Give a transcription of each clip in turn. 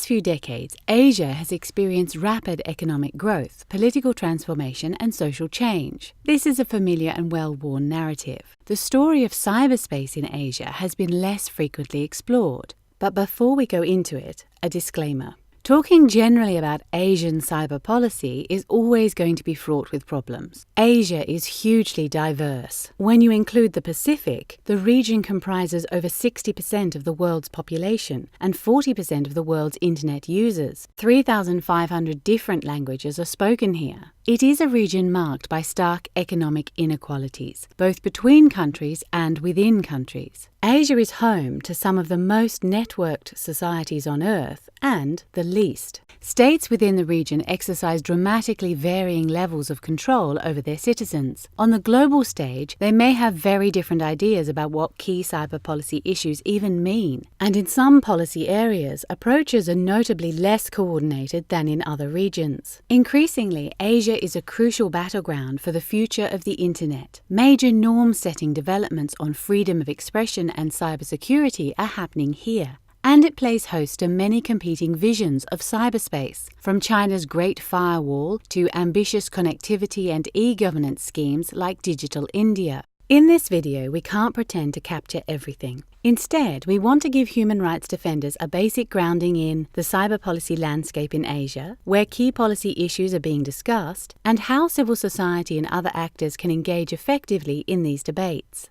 past few decades, Asia has experienced rapid economic growth, political transformation, and social change. This is a familiar and well-worn narrative. The story of cyberspace in Asia has been less frequently explored. But before we go into it, a disclaimer. Talking generally about Asian cyber policy is always going to be fraught with problems. Asia is hugely diverse. When you include the Pacific, the region comprises over 60% of the world's population and 40% of the world's internet users. 3,500 different languages are spoken here. It is a region marked by stark economic inequalities, both between countries and within countries. Asia is home to some of the most networked societies on Earth and the least. States within the region exercise dramatically varying levels of control over their citizens. On the global stage, they may have very different ideas about what key cyber policy issues even mean, and in some policy areas, approaches are notably less coordinated than in other regions. Increasingly, Asia is a crucial battleground for the future of the Internet. Major norm-setting developments on freedom of expression and cybersecurity are happening here. And it plays host to many competing visions of cyberspace, from China's Great Firewall to ambitious connectivity and e-governance schemes like Digital India. In this video, we can't pretend to capture everything. Instead, we want to give human rights defenders a basic grounding in the cyber policy landscape in Asia, where key policy issues are being discussed, and how civil society and other actors can engage effectively in these debates.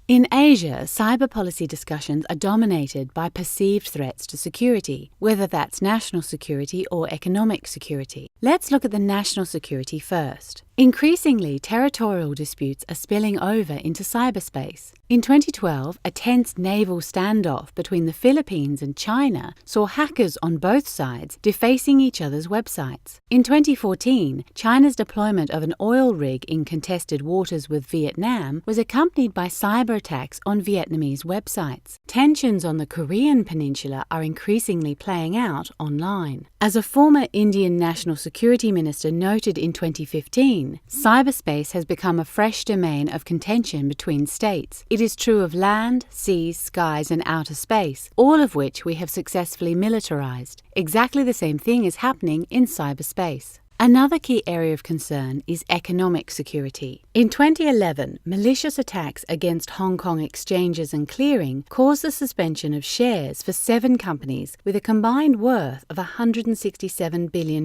In Asia, cyber policy discussions are dominated by perceived threats to security, whether that's national security or economic security. Let's look at the national security first. Increasingly, territorial disputes are spilling over into cyberspace. In 2012, a tense naval standoff between the Philippines and China saw hackers on both sides defacing each other's websites. In 2014, China's deployment of an oil rig in contested waters with Vietnam was accompanied by cyber attacks on Vietnamese websites. Tensions on the Korean peninsula are increasingly playing out online. As a former Indian National Security Minister noted in 2015, cyberspace has become a fresh domain of contention between states. It is true of land, seas, skies, and outer space, all of which we have successfully militarized. Exactly the same thing is happening in cyberspace. Another key area of concern is economic security. In 2011, malicious attacks against Hong Kong exchanges and clearing caused the suspension of shares for 7 companies with a combined worth of $167 billion.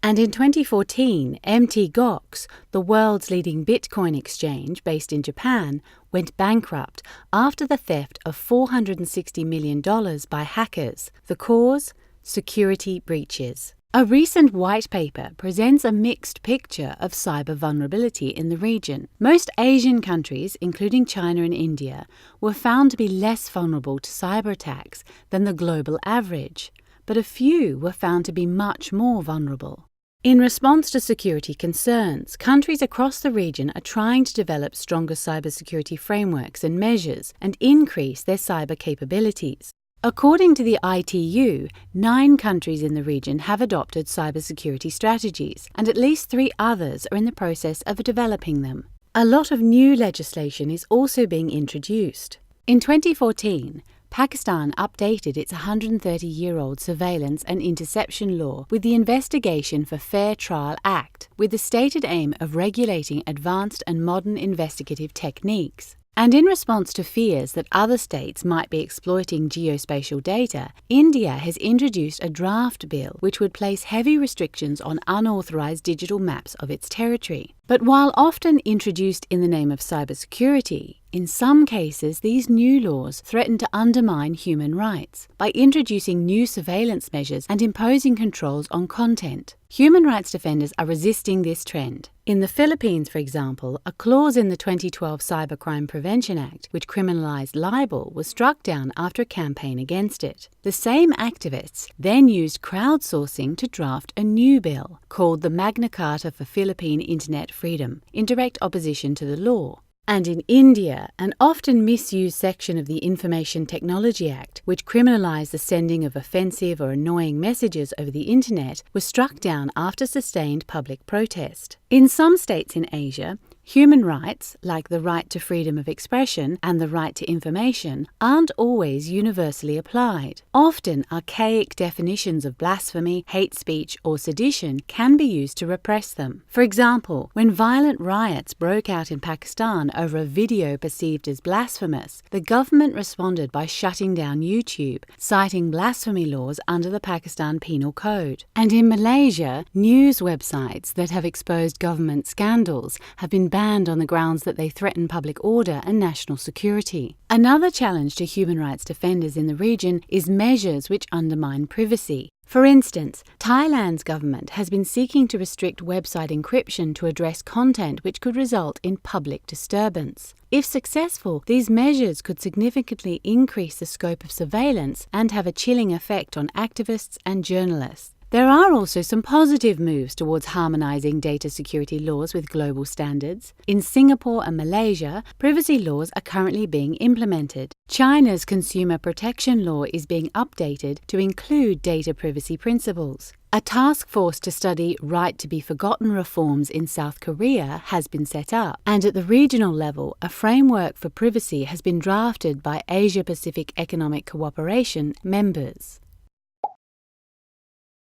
And in 2014, Mt. Gox, the world's leading Bitcoin exchange based in Japan, went bankrupt after the theft of $460 million by hackers. The cause? Security breaches. A recent white paper presents a mixed picture of cyber vulnerability in the region. Most Asian countries, including China and India, were found to be less vulnerable to cyber attacks than the global average, but a few were found to be much more vulnerable. In response to security concerns, countries across the region are trying to develop stronger cybersecurity frameworks and measures and increase their cyber capabilities. According to the ITU, 9 countries in the region have adopted cybersecurity strategies, and at least 3 others are in the process of developing them. A lot of new legislation is also being introduced. In 2014, Pakistan updated its 130-year-old surveillance and interception law with the Investigation for Fair Trial Act, with the stated aim of regulating advanced and modern investigative techniques. And in response to fears that other states might be exploiting geospatial data, India has introduced a draft bill which would place heavy restrictions on unauthorized digital maps of its territory. But while often introduced in the name of cybersecurity, in some cases these new laws threaten to undermine human rights by introducing new surveillance measures and imposing controls on content. Human rights defenders are resisting this trend. In the Philippines, for example, a clause in the 2012 Cybercrime Prevention Act, which criminalized libel, was struck down after a campaign against it. The same activists then used crowdsourcing to draft a new bill, called the Magna Carta for Philippine Internet Freedom, in direct opposition to the law. And in India, an often misused section of the Information Technology Act, which criminalized the sending of offensive or annoying messages over the internet, was struck down after sustained public protest. In some states in Asia, Human rights, like the right to freedom of expression and the right to information, aren't always universally applied. Often, archaic definitions of blasphemy, hate speech, or sedition can be used to repress them. For example, when violent riots broke out in Pakistan over a video perceived as blasphemous, the government responded by shutting down YouTube, citing blasphemy laws under the Pakistan Penal Code. And in Malaysia, news websites that have exposed government scandals have been banned on the grounds that they threaten public order and national security. Another challenge to human rights defenders in the region is measures which undermine privacy. For instance, Thailand's government has been seeking to restrict website encryption to address content which could result in public disturbance. If successful, these measures could significantly increase the scope of surveillance and have a chilling effect on activists and journalists. There are also some positive moves towards harmonizing data security laws with global standards. In Singapore and Malaysia, privacy laws are currently being implemented. China's consumer protection law is being updated to include data privacy principles. A task force to study right-to-be-forgotten reforms in South Korea has been set up, and at the regional level, a framework for privacy has been drafted by Asia-Pacific Economic Cooperation members.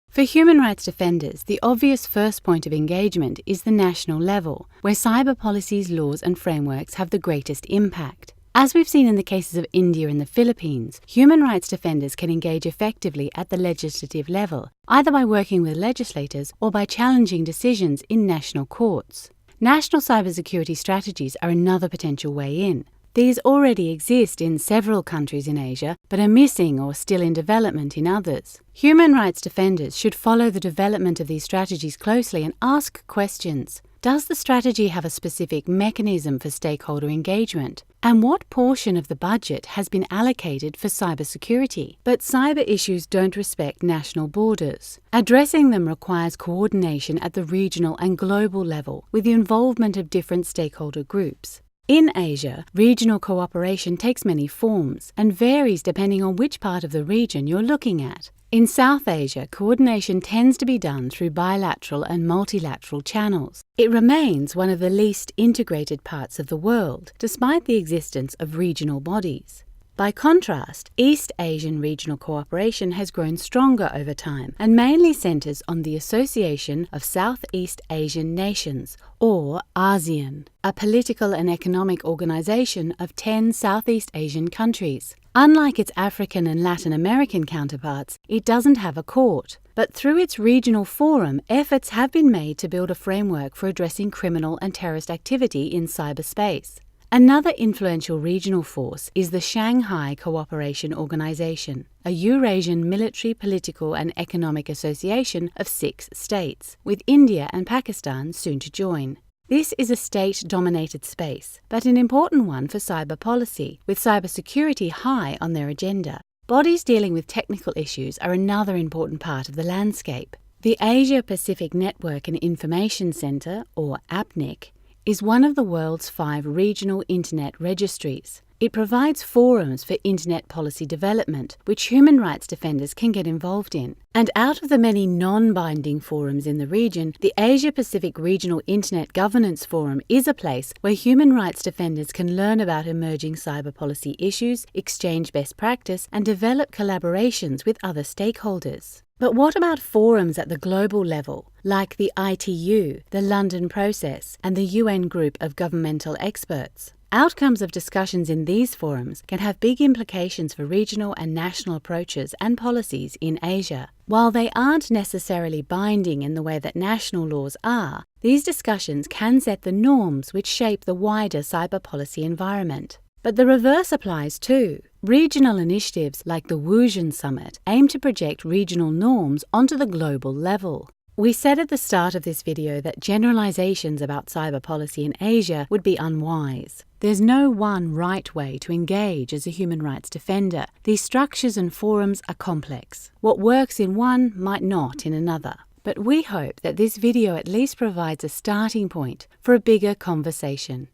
For human rights defenders, the obvious first point of engagement is the national level, where cyber policies, laws and frameworks have the greatest impact. As we've seen in the cases of India and the Philippines, human rights defenders can engage effectively at the legislative level, either by working with legislators or by challenging decisions in national courts. National cybersecurity strategies are another potential way in. These already exist in several countries in Asia, but are missing or still in development in others. Human rights defenders should follow the development of these strategies closely and ask questions. Does the strategy have a specific mechanism for stakeholder engagement? And what portion of the budget has been allocated for cybersecurity? But cyber issues don't respect national borders. Addressing them requires coordination at the regional and global level, with the involvement of different stakeholder groups. In Asia, regional cooperation takes many forms and varies depending on which part of the region you're looking at. In South Asia, coordination tends to be done through bilateral and multilateral channels. It remains one of the least integrated parts of the world, despite the existence of regional bodies. By contrast, East Asian regional cooperation has grown stronger over time and mainly centres on the Association of Southeast Asian Nations, or ASEAN, a political and economic organisation of 10 Southeast Asian countries. Unlike its African and Latin American counterparts, it doesn't have a court. But through its regional forum, efforts have been made to build a framework for addressing criminal and terrorist activity in cyberspace. Another influential regional force is the Shanghai Cooperation Organization, a Eurasian military, political and economic association of 6 states, with India and Pakistan soon to join. This is a state-dominated space, but an important one for cyber policy, with cybersecurity high on their agenda. Bodies dealing with technical issues are another important part of the landscape. The Asia-Pacific Network and Information Center, or APNIC, is one of the world's 5 regional Internet registries. It provides forums for Internet policy development, which human rights defenders can get involved in. And out of the many non-binding forums in the region, the Asia-Pacific Regional Internet Governance Forum is a place where human rights defenders can learn about emerging cyber policy issues, exchange best practice, and develop collaborations with other stakeholders. But what about forums at the global level, like the ITU, the London Process, and the UN Group of Governmental Experts? Outcomes of discussions in these forums can have big implications for regional and national approaches and policies in Asia. While they aren't necessarily binding in the way that national laws are, these discussions can set the norms which shape the wider cyber policy environment. But the reverse applies too. Regional initiatives like the Wuzhen Summit aim to project regional norms onto the global level. We said at the start of this video that generalizations about cyber policy in Asia would be unwise. There's no one right way to engage as a human rights defender. These structures and forums are complex. What works in one might not in another. But we hope that this video at least provides a starting point for a bigger conversation.